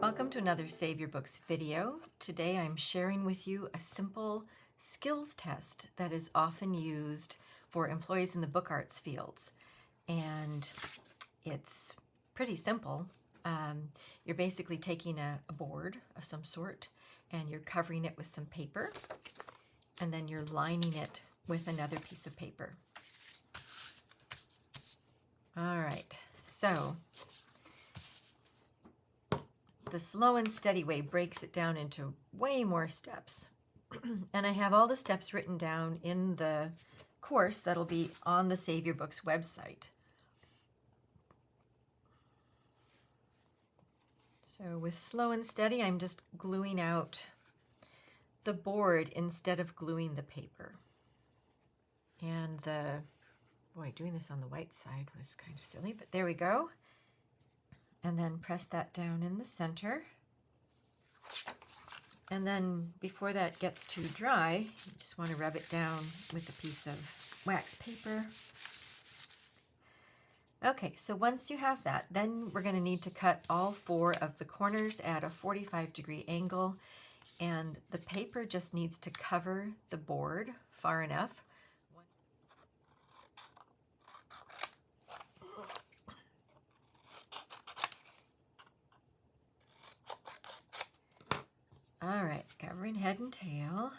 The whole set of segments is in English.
Welcome to another Save Your Books video. Today I'm sharing with you a simple skills test that is often used for employees in the book arts fields. And it's pretty simple. You're basically taking a board of some sort and you're covering it with some paper, and then you're lining it with another piece of paper. All right, so the slow and steady way breaks it down into way more steps. And I have all the steps written down in the course that'll be on the Save Your Books website. So with slow and steady, I'm just gluing out the board instead of gluing the paper. And doing this on the white side was kind of silly, but there we go. And then press that down in the center. And then before that gets too dry, you just want to rub it down with a piece of wax paper. Okay, so once you have that, then we're going to need to cut all 4 of the corners at a 45-degree angle, and the paper just needs to cover the board far enough. All right, covering head and tail.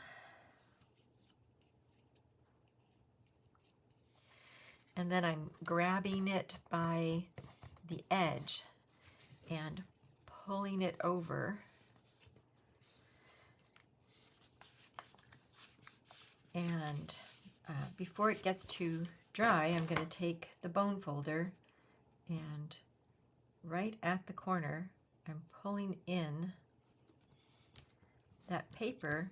And then I'm grabbing it by the edge and pulling it over. And before it gets too dry, I'm going to take the bone folder and right at the corner, I'm pulling in that paper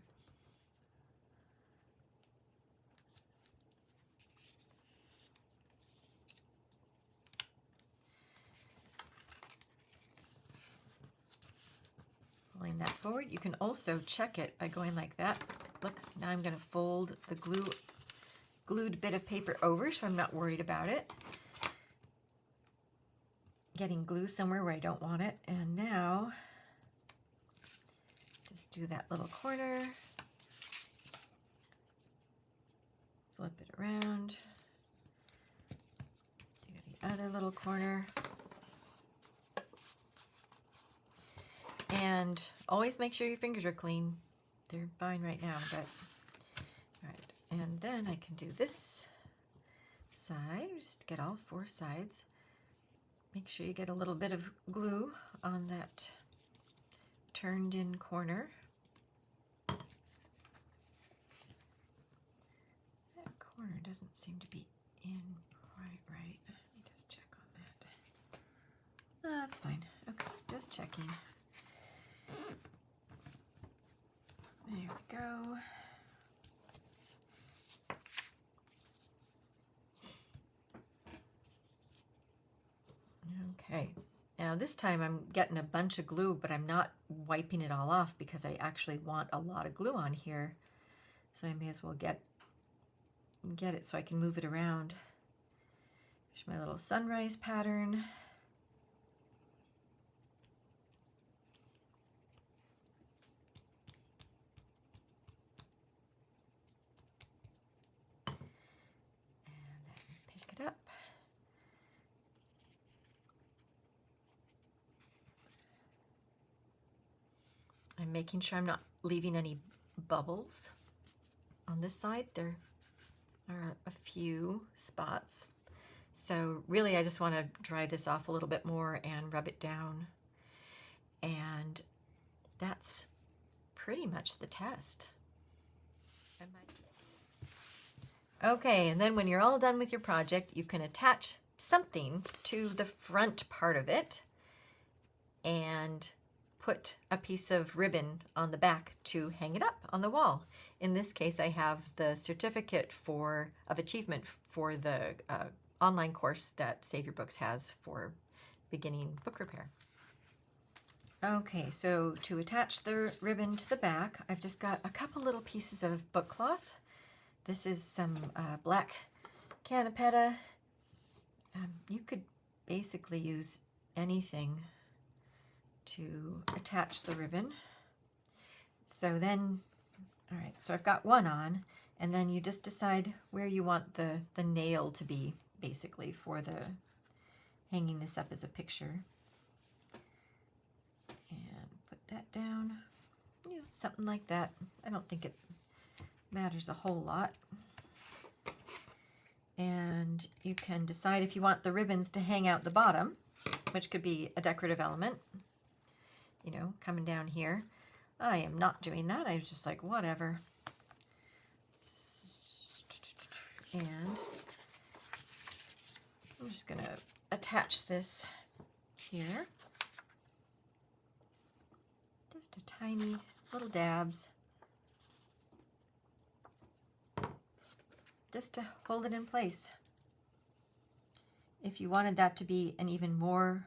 pulling that forward. You can also check it by going like that. Look, now I'm going to fold the glued bit of paper over so I'm not worried about it getting glue somewhere where I don't want it. And now just do that little corner, flip it around, do the other little corner, and always make sure your fingers are clean. They're fine right now, but all right. And then I can do this side, just get all 4 sides. Make sure you get a little bit of glue on that turned in corner. That corner doesn't seem to be in quite right. Let me just check on that. Oh, that's fine. Okay, just checking. There we go. Okay. Now this time I'm getting a bunch of glue, but I'm not wiping it all off because I actually want a lot of glue on here. So I may as well get it so I can move it around. Here's my little sunrise pattern. And then pick it up. I'm making sure I'm not leaving any bubbles on this side. There are a few spots. So really I just want to dry this off a little bit more and rub it down. And that's pretty much the test. Okay, and then when you're all done with your project, you can attach something to the front part of it and put a piece of ribbon on the back to hang it up on the wall. In this case, I have the certificate of achievement for the online course that Save Your Books has for beginning book repair. Okay, so to attach the ribbon to the back, I've just got a couple little pieces of book cloth. This is some black canapetta. You could basically use anything to attach the ribbon. So then, all right, so I've got one on, and then you just decide where you want the nail to be, basically, for the hanging this up as a picture. And put that down, you know, something like that. I don't think it matters a whole lot. And you can decide if you want the ribbons to hang out the bottom, which could be a decorative element, you know, coming down here. I am not doing that. I was just like, whatever. And I'm just going to attach this here. Just a tiny little dabs. Just to hold it in place. If you wanted that to be an even more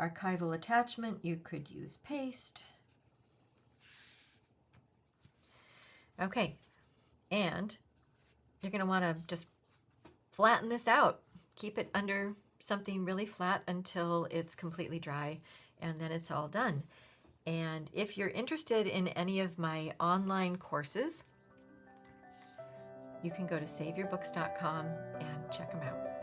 archival attachment, you could use paste. Okay, and you're going to want to just flatten this out. Keep it under something really flat until it's completely dry, and then it's all done. And if you're interested in any of my online courses, you can go to saveyourbooks.com and check them out.